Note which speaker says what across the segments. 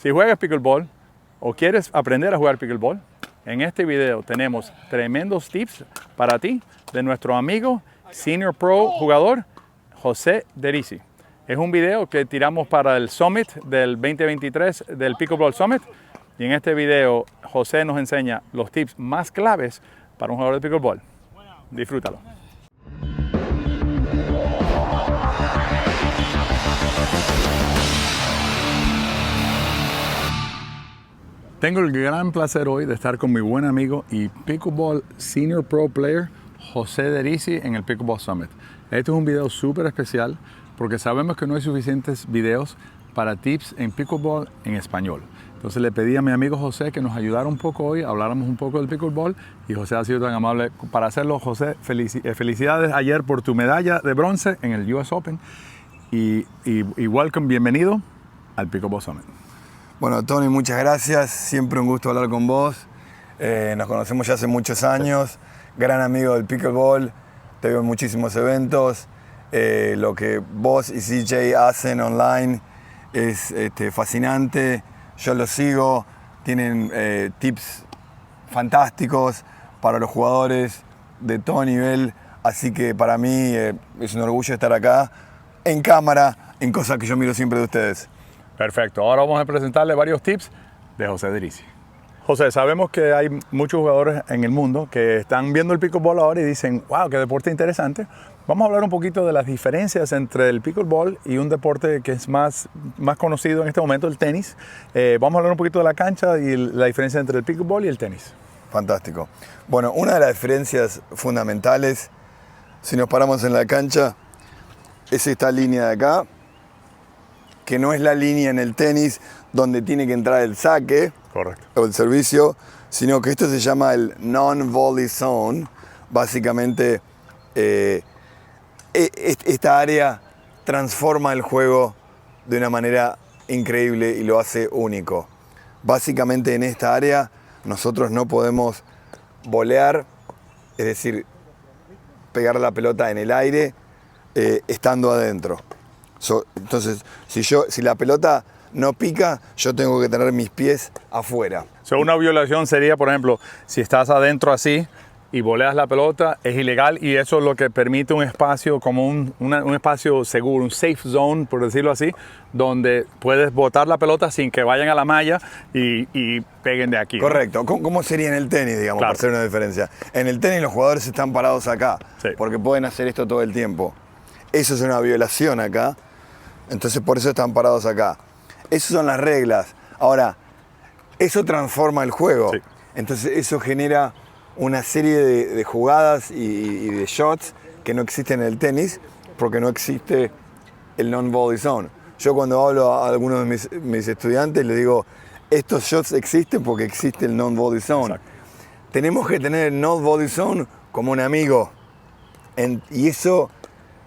Speaker 1: Si juegas pickleball o quieres aprender a jugar pickleball, en este video tenemos tremendos tips para ti de nuestro amigo Senior Pro jugador José Derisi. Es un video que tiramos para el Summit del 2023 del Pickleball Summit y en este video José nos enseña los tips más claves para un jugador de pickleball. Disfrútalo. Tengo el gran placer hoy de estar con mi buen amigo y Pickleball Senior Pro Player José Derisi en el Pickleball Summit. Este es un video súper especial porque sabemos que no hay suficientes videos para tips en Pickleball en español. Entonces le pedí a mi amigo José que nos ayudara un poco hoy, habláramos un poco del Pickleball y José ha sido tan amable para hacerlo. José, felicidades ayer por tu medalla de bronce en el US Open y welcome, bienvenido al Pickleball Summit.
Speaker 2: Bueno, Tony, muchas gracias. Siempre un gusto hablar con vos. Nos conocemos ya hace muchos años. Gran amigo del pickleball. Te veo en muchísimos eventos. Lo que vos y CJ hacen online es fascinante. Yo los sigo. Tienen tips fantásticos para los jugadores de todo nivel. Así que para mí es un orgullo estar acá en cámara, en cosas que yo miro siempre de ustedes.
Speaker 1: Perfecto, ahora vamos a presentarle varios tips de José Derisi. José, sabemos que hay muchos jugadores en el mundo que están viendo el pickleball ahora y dicen, wow, qué deporte interesante. Vamos a hablar un poquito de las diferencias entre el pickleball y un deporte que es más conocido en este momento, el tenis. Vamos a hablar un poquito de la cancha y la diferencia entre el pickleball y el tenis.
Speaker 2: Fantástico. Bueno, una de las diferencias fundamentales, si nos paramos en la cancha, es esta línea de acá, que no es la línea en el tenis donde tiene que entrar el saque.
Speaker 1: Correcto.
Speaker 2: O el servicio, sino que esto se llama el non-volley zone. Básicamente, esta área transforma el juego de una manera increíble y lo hace único. Básicamente en esta área nosotros no podemos volear, es decir, pegar la pelota en el aire estando adentro. Entonces, si la pelota no pica, yo tengo que tener mis pies afuera.
Speaker 1: Una violación sería, por ejemplo, si estás adentro así y voleas la pelota, es ilegal y eso es lo que permite un espacio como un espacio seguro, un safe zone, por decirlo así, donde puedes botar la pelota sin que vayan a la malla y peguen de aquí.
Speaker 2: Correcto. ¿Cómo sería en el tenis, digamos,
Speaker 1: Claro.
Speaker 2: para hacer una diferencia? En el tenis los jugadores están parados acá,
Speaker 1: Sí.
Speaker 2: porque pueden hacer esto todo el tiempo. Eso es una violación acá, entonces por eso están parados acá. Esas son las reglas. Ahora, eso transforma el juego.
Speaker 1: Sí.
Speaker 2: Entonces eso genera una serie de jugadas y de shots que no existen en el tenis porque no existe el non-volley zone. Yo cuando hablo a algunos de mis estudiantes les digo, estos shots existen porque existe el non-volley zone.
Speaker 1: Exacto.
Speaker 2: Tenemos que tener el non-volley zone como un amigo. Y eso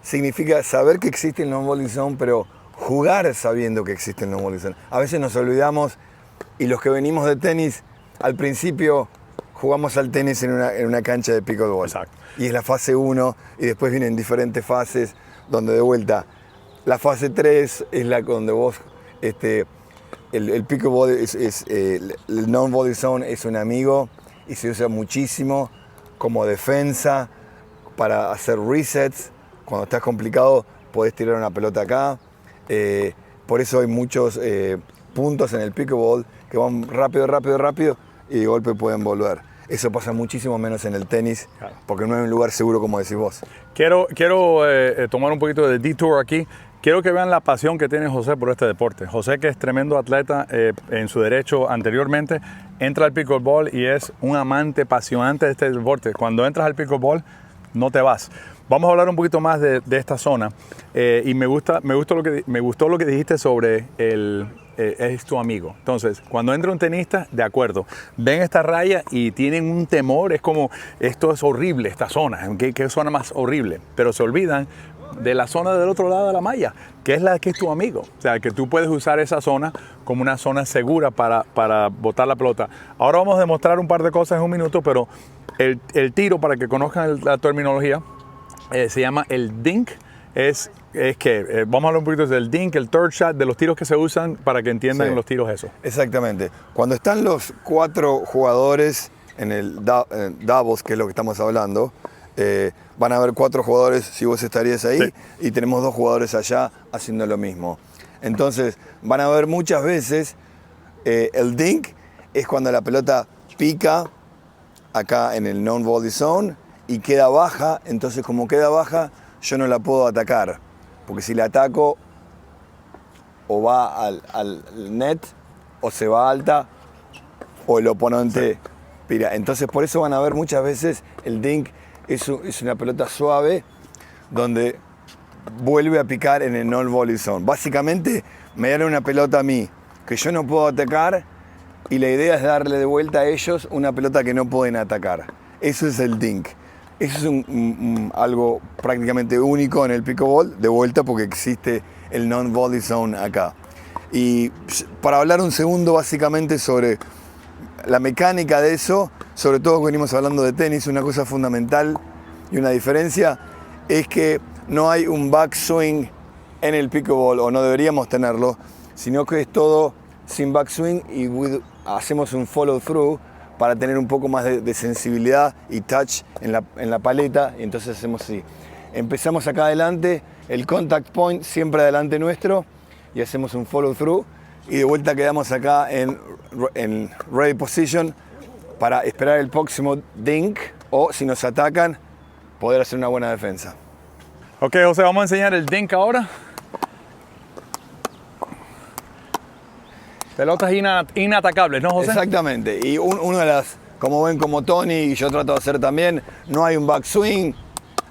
Speaker 2: significa saber que existe el non-volley zone, pero jugar sabiendo que existe el non-volley zone. A veces nos olvidamos y los que venimos de tenis, al principio jugamos al tenis en una cancha de pickleball.
Speaker 1: Exacto.
Speaker 2: Y es la fase 1 y después vienen diferentes fases donde de vuelta, la fase 3 es la donde vos, el pickleball el non-volley zone es un amigo y se usa muchísimo como defensa para hacer resets. Cuando estás complicado podés tirar una pelota acá. Por eso hay muchos puntos en el pickleball que van rápido y de golpe pueden volver. Eso pasa muchísimo menos en el tenis,
Speaker 1: Claro.
Speaker 2: porque no hay un lugar seguro como decís vos.
Speaker 1: Quiero tomar un poquito de detour aquí. Quiero que vean la pasión que tiene José por este deporte. José, que es tremendo atleta en su derecho anteriormente, entra al pickleball y es un amante apasionante de este deporte. Cuando entras al pickleball, no te vas. Vamos a hablar un poquito más de esta zona y me gustó lo que dijiste sobre es tu amigo. Entonces, cuando entra un tenista, de acuerdo, ven esta raya y tienen un temor, es como, esto es horrible, esta zona, ¿qué zona más horrible? Pero se olvidan de la zona del otro lado de la malla, que es la que es tu amigo. O sea, que tú puedes usar esa zona como una zona segura para botar la pelota. Ahora vamos a demostrar un par de cosas en un minuto, pero el tiro, para que conozcan la terminología, se llama el dink es que vamos a hablar un poquito del dink, el third shot, de los tiros que se usan para que entiendan
Speaker 2: Sí.
Speaker 1: los tiros eso.
Speaker 2: Exactamente. Cuando están los 4 jugadores en el doubles, que es lo que estamos hablando, van a haber 4 jugadores si vos estarías ahí,
Speaker 1: Sí.
Speaker 2: y tenemos 2 jugadores allá haciendo lo mismo. Entonces, van a haber muchas veces, el dink es cuando la pelota pica acá en el non-volley zone y queda baja. Entonces, como queda baja, yo no la puedo atacar, porque si la ataco o va al net o se va alta o el oponente pira. Entonces por eso van a ver muchas veces el dink es una pelota suave donde vuelve a picar en el non-volley zone. Básicamente me dan una pelota a mí que yo no puedo atacar y la idea es darle de vuelta a ellos una pelota que no pueden atacar. Eso es el dink. Eso es algo prácticamente único en el pickleball, de vuelta porque existe el non-volley zone acá. Y para hablar un segundo básicamente sobre la mecánica de eso, sobre todo que venimos hablando de tenis, una cosa fundamental y una diferencia es que no hay un backswing en el pickleball, o no deberíamos tenerlo, sino que es todo sin backswing y hacemos un follow through para tener un poco más de sensibilidad y touch en la paleta, y entonces hacemos así. Empezamos acá adelante, el contact point siempre adelante nuestro, y hacemos un follow through, y de vuelta quedamos acá en ready position para esperar el próximo dink, o si nos atacan, poder hacer una buena defensa.
Speaker 1: Ok, José, vamos a enseñar el dink ahora. Pelotas inatacables, ¿no, José?
Speaker 2: Exactamente, y una de las, como ven, como Tony y yo trato de hacer también, no hay un backswing,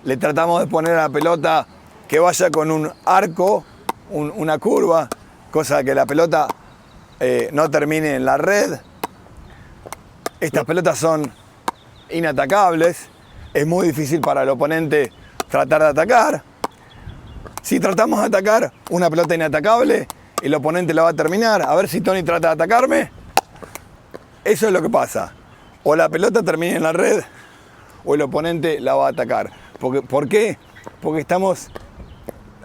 Speaker 2: le tratamos de poner a la pelota que vaya con un arco, una curva, cosa que la pelota no termine en la red. Estas pelotas son inatacables, es muy difícil para el oponente tratar de atacar. Si tratamos de atacar una pelota inatacable, el oponente la va a terminar. A ver si Tony trata de atacarme. Eso es lo que pasa. O la pelota termina en la red, o el oponente la va a atacar. ¿Por qué? Porque estamos...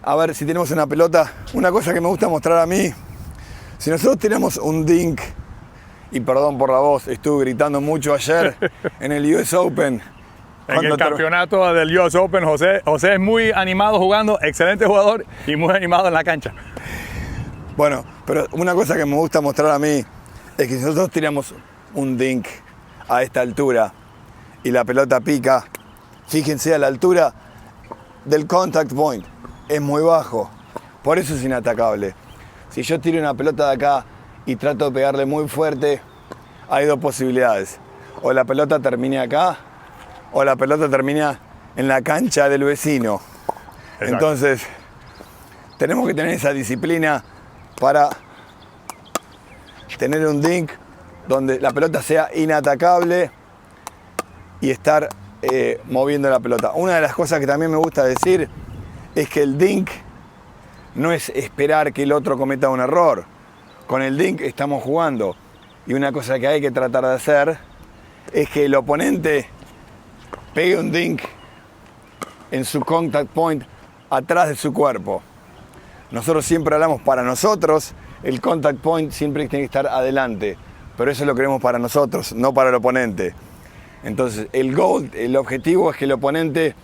Speaker 2: A ver, si tenemos una pelota, una cosa que me gusta mostrar a mí, si nosotros tenemos un dink, y perdón por la voz, estuve gritando mucho ayer en el US Open.
Speaker 1: En el campeonato del US Open, José es muy animado jugando, excelente jugador y muy animado en la cancha.
Speaker 2: Bueno, pero una cosa que me gusta mostrar a mí es que si nosotros tiramos un dink a esta altura y la pelota pica, fíjense a la altura del contact point, es muy bajo, por eso es inatacable. Si yo tiro una pelota de acá y trato de pegarle muy fuerte, hay 2 posibilidades. O la pelota termina acá, o la pelota termina en la cancha del vecino. Exacto. Entonces, tenemos que tener esa disciplina para tener un dink donde la pelota sea inatacable y estar moviendo la pelota. Una de las cosas que también me gusta decir es que el dink no es esperar que el otro cometa un error. Con el dink estamos jugando, y una cosa que hay que tratar de hacer es que el oponente pegue un dink en su contact point atrás de su cuerpo. Nosotros siempre hablamos para nosotros, el contact point siempre tiene que estar adelante, pero eso lo queremos para nosotros, no para el oponente. Entonces el objetivo es que el oponente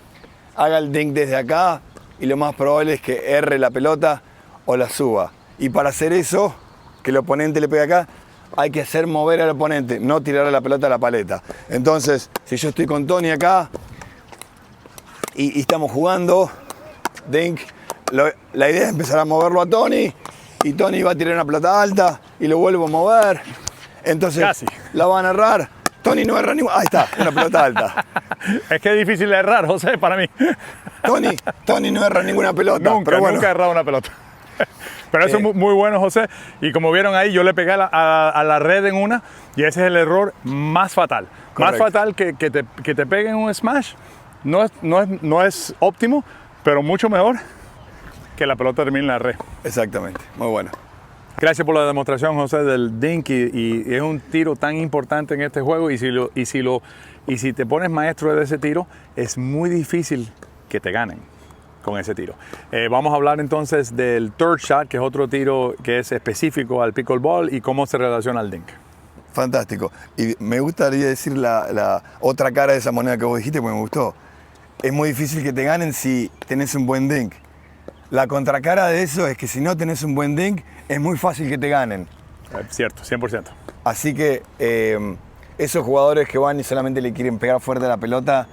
Speaker 2: haga el dink desde acá, y lo más probable es que erre la pelota o la suba. Y para hacer eso, que el oponente le pegue acá, hay que hacer mover al oponente, no tirar la pelota a la paleta. Entonces, si yo estoy con Tony acá y estamos jugando, dink, la idea es empezar a moverlo a Tony, y Tony va a tirar una pelota alta y lo vuelvo a mover. Entonces,
Speaker 1: casi
Speaker 2: la van a errar. Tony no erra ninguna. Ahí está, una pelota alta.
Speaker 1: Es que es difícil de errar, José, para mí.
Speaker 2: Tony no erra ninguna pelota.
Speaker 1: Nunca,
Speaker 2: pero bueno.
Speaker 1: nunca he errado una pelota. Pero eso es muy bueno, José. Y como vieron ahí, yo le pegué a la red en una, y ese es el error más fatal.
Speaker 2: Correcto.
Speaker 1: Más fatal que te peguen un smash. No es óptimo, pero mucho mejor que la pelota termine en la red.
Speaker 2: Exactamente, muy bueno.
Speaker 1: Gracias por la demostración, José, del dink, y es un tiro tan importante en este juego, y si te pones maestro de ese tiro, es muy difícil que te ganen. con ese tiro. Vamos a hablar entonces del third shot, que es otro tiro que es específico al pickleball y cómo se relaciona al dink.
Speaker 2: Fantástico. Y me gustaría decir la otra cara de esa moneda que vos dijiste, porque me gustó. Es muy difícil que te ganen si tenés un buen dink. La contracara de eso es que si no tenés un buen dink, es muy fácil que te ganen.
Speaker 1: Cierto, 100%.
Speaker 2: Así que esos jugadores que van y solamente le quieren pegar fuerte a la pelota,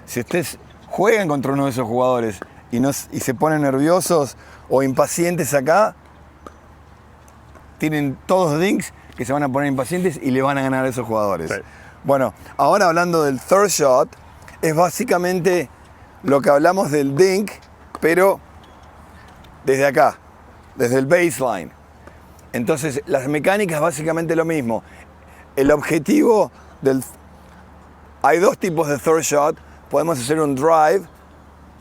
Speaker 2: si ustedes juegan contra uno de esos jugadores y se ponen nerviosos o impacientes acá, tienen todos dinks que se van a poner impacientes y le van a ganar a esos jugadores.
Speaker 1: Sí.
Speaker 2: Bueno, ahora hablando del third shot, es básicamente lo que hablamos del dink, pero desde acá, desde el baseline. Entonces, las mecánicas es básicamente lo mismo. El objetivo hay dos tipos de third shot. Podemos hacer un drive,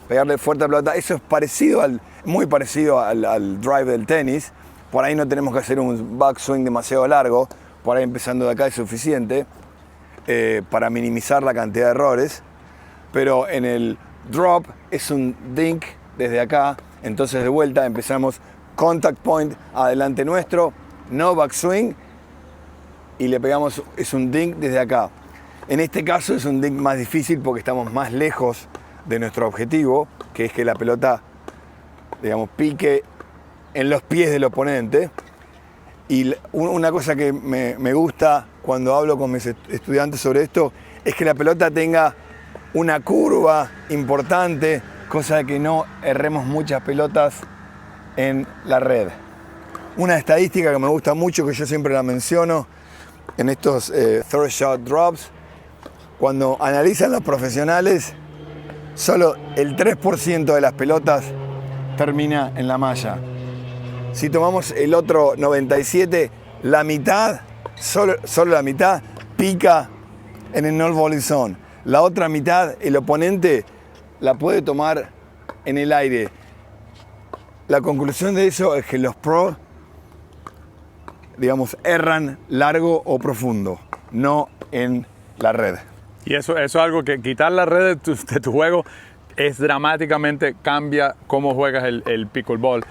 Speaker 2: pegarle fuerte a la pelota. Eso es muy parecido al drive del tenis. Por ahí no tenemos que hacer un backswing demasiado largo. Por ahí empezando de acá es suficiente para minimizar la cantidad de errores. Pero en el drop es un dink desde acá. Entonces de vuelta empezamos contact point adelante nuestro, no backswing, y le pegamos, es un dink desde acá. En este caso es un dink más difícil porque estamos más lejos de nuestro objetivo, que es que la pelota, digamos, pique en los pies del oponente. Y una cosa que me gusta cuando hablo con mis estudiantes sobre esto es que la pelota tenga una curva importante, cosa de que no erremos muchas pelotas en la red. Una estadística que me gusta mucho, que yo siempre la menciono en estos third shot drops, cuando analizan los profesionales, solo el 3% de las pelotas termina en la malla. Si tomamos el otro 97%, la mitad, solo la mitad, pica en el no volley zone. La otra mitad, el oponente la puede tomar en el aire. La conclusión de eso es que los pros, digamos, erran largo o profundo, no en la red.
Speaker 1: Y eso es algo que quitar la red de tu juego es dramáticamente cambia cómo juegas el pickleball.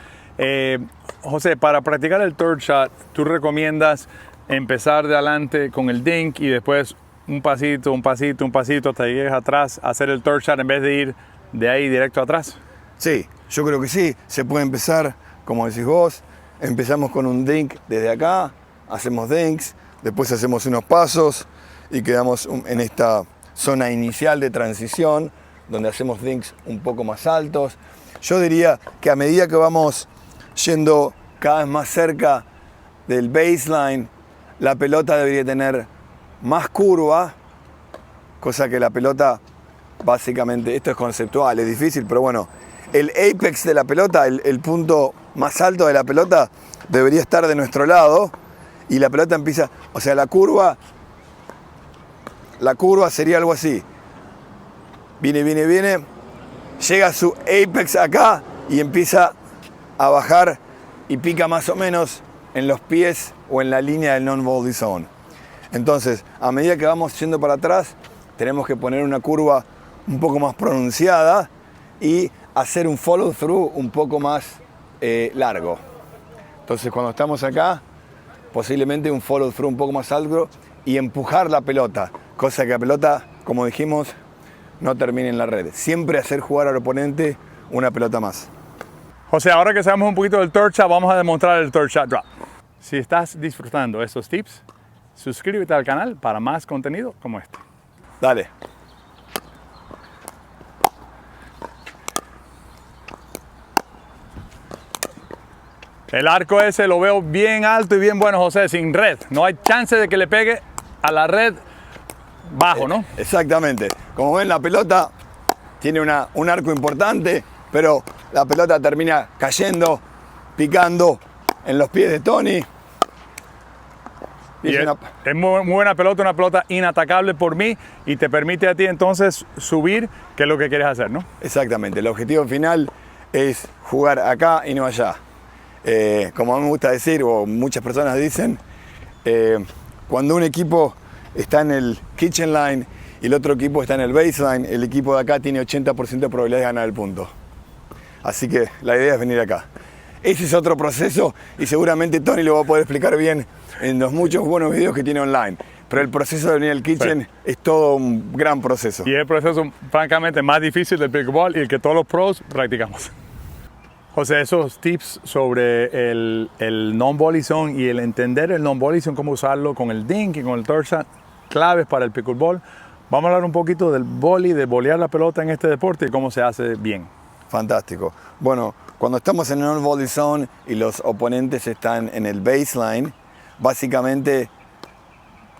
Speaker 1: José, para practicar el third shot, ¿tú recomiendas empezar de adelante con el dink y después un pasito hasta que llegues atrás, hacer el third shot en vez de ir de ahí directo atrás?
Speaker 2: Sí, yo creo que sí. Se puede empezar, como decís vos, empezamos con un dink desde acá, hacemos dinks, después hacemos unos pasos y quedamos en esta zona inicial de transición, donde hacemos dinks un poco más altos. Yo diría que a medida que vamos yendo cada vez más cerca del baseline, la pelota debería tener más curva, cosa que la pelota, básicamente, esto es conceptual, es difícil, pero bueno, el apex de la pelota, el punto más alto de la pelota, debería estar de nuestro lado y la pelota empieza, o sea, la curva sería algo así. Viene, llega a su apex acá y empieza a bajar y pica más o menos en los pies o en la línea del non-volley zone. Entonces, a medida que vamos yendo para atrás, tenemos que poner una curva un poco más pronunciada y hacer un follow through un poco más largo. Entonces, cuando estamos acá, posiblemente un follow through un poco más largo y empujar la pelota, cosa que la pelota, como dijimos, no termine en la red. Siempre hacer jugar al oponente una pelota más.
Speaker 1: José, ahora que sabemos un poquito del third shot, vamos a demostrar el third shot drop. Si estás disfrutando estos tips, suscríbete al canal para más contenido como este.
Speaker 2: Dale.
Speaker 1: El arco ese lo veo bien alto y bien bueno, José, sin red. No hay chance de que le pegue a la red bajo, ¿no?
Speaker 2: Exactamente. Como ven, la pelota tiene un arco importante, pero la pelota termina cayendo, picando en los pies de Tony.
Speaker 1: Y es muy buena pelota, una pelota inatacable por mí y te permite a ti entonces subir, que es lo que quieres hacer, ¿no?
Speaker 2: Exactamente. El objetivo final es jugar acá y no allá. Como a mí me gusta decir, o muchas personas dicen, cuando un equipo está en el kitchen line y el otro equipo está en el baseline, el equipo de acá tiene 80% de probabilidad de ganar el punto. Así que la idea es venir acá. Ese es otro proceso y seguramente Tony lo va a poder explicar bien en los muchos buenos videos que tiene online. Pero el proceso de venir al kitchen es todo un gran proceso.
Speaker 1: Y es el proceso, francamente, más difícil del pickleball y el que todos los pros practicamos. José, esos tips sobre el non-volley zone y el entender el non-volley zone, cómo usarlo con el dink y con el third shot, claves para el pickleball. Vamos a hablar un poquito del volley, de volear la pelota en este deporte y cómo se hace bien.
Speaker 2: Fantástico. Bueno, cuando estamos en el non-volley zone y los oponentes están en el baseline, básicamente,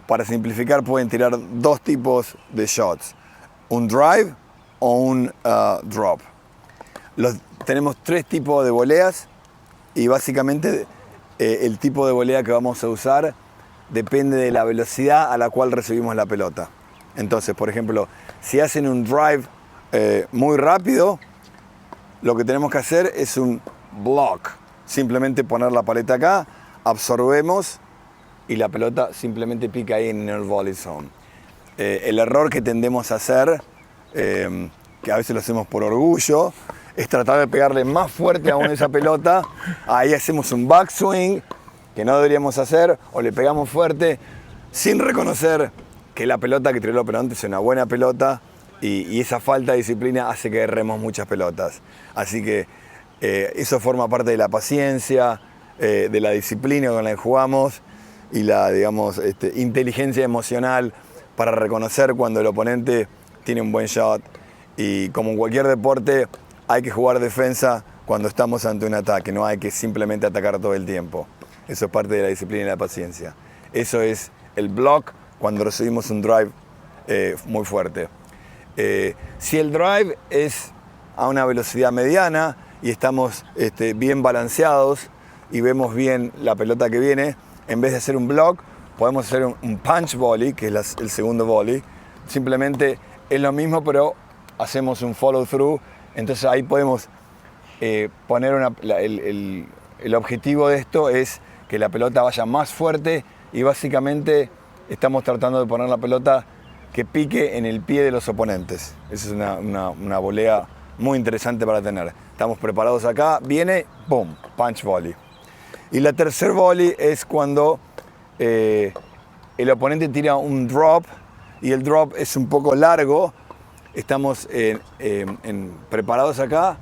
Speaker 2: para simplificar, pueden tirar dos tipos de shots, un drive o un drop. Tenemos tres tipos de voleas y básicamente el tipo de volea que vamos a usar depende de la velocidad a la cual recibimos la pelota. Entonces, por ejemplo, si hacen un drive muy rápido, lo que tenemos que hacer es un block. Simplemente poner la paleta acá, absorbemos y la pelota simplemente pica ahí en el volley zone. El error que tendemos a hacer, que a veces lo hacemos por orgullo, es tratar de pegarle más fuerte aún a esa pelota. Ahí hacemos un backswing, que no deberíamos hacer, o le pegamos fuerte, sin reconocer que la pelota que tiró el oponente es una buena pelota, y esa falta de disciplina hace que erremos muchas pelotas. Así que eso forma parte de la paciencia, de la disciplina con la que jugamos, y la, digamos, inteligencia emocional para reconocer cuando el oponente tiene un buen shot. Y como en cualquier deporte, hay que jugar defensa cuando estamos ante un ataque, no hay que simplemente atacar todo el tiempo. Eso es parte de la disciplina y la paciencia. Eso es el block cuando recibimos un drive muy fuerte. Si el drive es a una velocidad mediana y estamos bien balanceados y vemos bien la pelota que viene, en vez de hacer un block, podemos hacer un punch volley, que es el segundo volley. Simplemente es lo mismo, pero hacemos un follow through. Entonces ahí podemos poner el objetivo de esto es que la pelota vaya más fuerte y básicamente estamos tratando de poner la pelota que pique en el pie de los oponentes. Esa es una volea muy interesante para tener. Estamos preparados acá, viene, boom, punch volley. Y la tercer volley es cuando el oponente tira un drop y el drop es un poco largo. Estamos preparados acá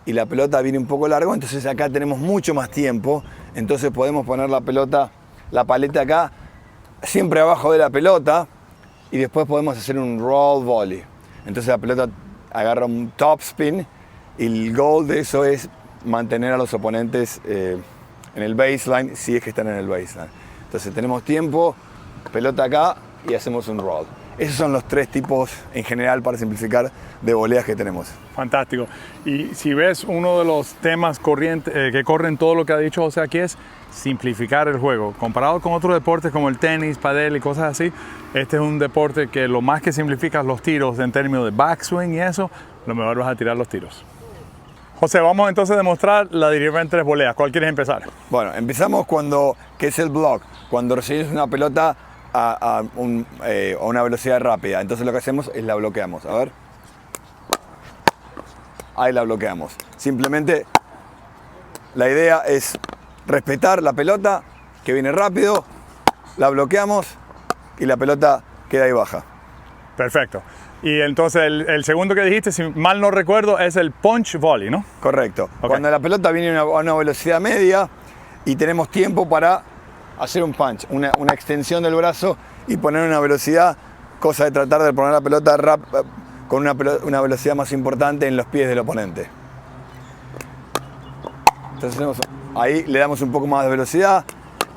Speaker 2: y la pelota viene un poco largo, entonces acá tenemos mucho más tiempo. Entonces podemos poner la paleta acá, siempre abajo de la pelota, y después podemos hacer un roll volley. Entonces la pelota agarra un top spin y el goal de eso es mantener a los oponentes en el baseline, si es que están en el baseline. Entonces tenemos tiempo, pelota acá y hacemos un roll. Esos son los tres tipos en general, para simplificar, de voleas que tenemos.
Speaker 1: Fantástico. Y si ves, uno de los temas corrientes que corren todo lo que ha dicho José aquí es simplificar el juego. Comparado con otros deportes como el tenis, pádel y cosas así, este es un deporte que lo más que simplificas los tiros en términos de backswing y eso, lo mejor vas a tirar los tiros. José, vamos entonces a demostrar la diferentes voleas. ¿Cuál quieres empezar?
Speaker 2: Bueno, empezamos que es el block, cuando recibes una pelota a una velocidad rápida. Entonces lo que hacemos es la bloqueamos. A ver. Ahí la bloqueamos. Simplemente la idea es respetar la pelota que viene rápido, la bloqueamos y la pelota queda ahí baja.
Speaker 1: Perfecto. Y entonces el segundo que dijiste, si mal no recuerdo, es el punch volley, ¿no?
Speaker 2: Correcto.
Speaker 1: Okay.
Speaker 2: Cuando la pelota viene a una velocidad media y tenemos tiempo para hacer un punch, una extensión del brazo y poner una velocidad, cosa de tratar de poner la pelota con una velocidad más importante en los pies del oponente. Entonces ahí le damos un poco más de velocidad.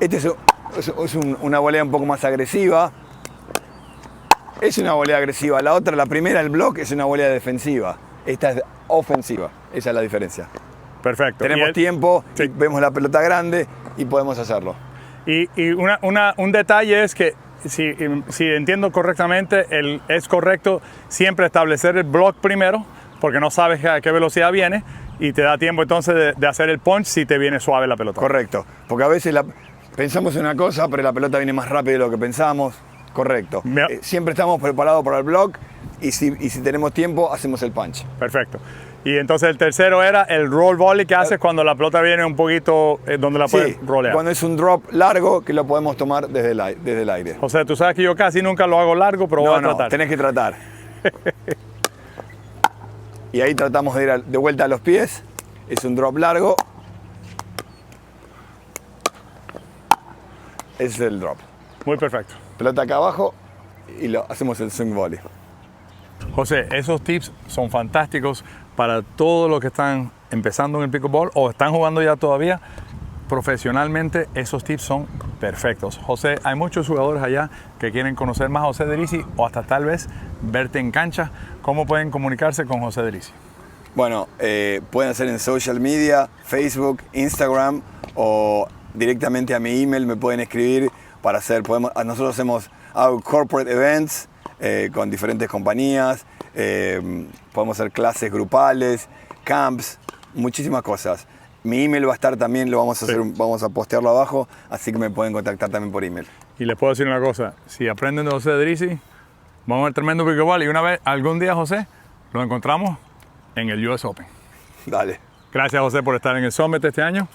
Speaker 2: Este es una volea un poco más agresiva. Es una volea agresiva. La primera, el block, es una volea defensiva. Esta es ofensiva. Esa es la diferencia.
Speaker 1: Perfecto.
Speaker 2: Tenemos tiempo,
Speaker 1: sí.
Speaker 2: Y vemos la pelota grande y podemos hacerlo.
Speaker 1: Y un detalle es que, si entiendo correctamente, es correcto siempre establecer el block primero, porque no sabes a qué velocidad viene, y te da tiempo entonces de hacer el punch si te viene suave la pelota.
Speaker 2: Correcto, porque a veces pensamos en una cosa, pero la pelota viene más rápido de lo que pensamos. Correcto. Siempre estamos preparados para el block y si tenemos tiempo, hacemos el punch.
Speaker 1: Perfecto. Y entonces el tercero era el roll volley que haces cuando la pelota viene un poquito donde la puedes
Speaker 2: Sí,
Speaker 1: rolear.
Speaker 2: cuando es un drop largo que lo podemos tomar desde el aire.
Speaker 1: José, tú sabes que yo casi nunca lo hago largo, pero voy a tratar.
Speaker 2: Tenés que tratar. Y ahí tratamos de ir de vuelta a los pies. Es un drop largo. Ese es el drop.
Speaker 1: Muy perfecto.
Speaker 2: Pelota acá abajo y hacemos el swing volley.
Speaker 1: José, esos tips son fantásticos para todos los que están empezando en el pickleball o están jugando ya todavía. Profesionalmente, esos tips son perfectos. José, hay muchos jugadores allá que quieren conocer más a José Derisi o hasta tal vez verte en cancha. ¿Cómo pueden comunicarse con José Derisi?
Speaker 2: Bueno, pueden hacer en social media, Facebook, Instagram o directamente a mi email me pueden escribir para hacer. Nosotros hago corporate events con diferentes compañías, podemos hacer clases grupales, camps, muchísimas cosas. Mi email va a estar también, vamos a postearlo abajo, así que me pueden contactar también por email.
Speaker 1: Y les puedo decir una cosa, si aprenden de José Derisi, vamos al tremendo pickleball y algún día, José, lo encontramos en el US Open.
Speaker 2: Dale.
Speaker 1: Gracias, José, por estar en el Summit este año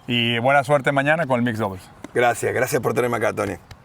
Speaker 1: y buena suerte mañana con el Mixed Doubles.
Speaker 2: Gracias por tenerme acá, Tony.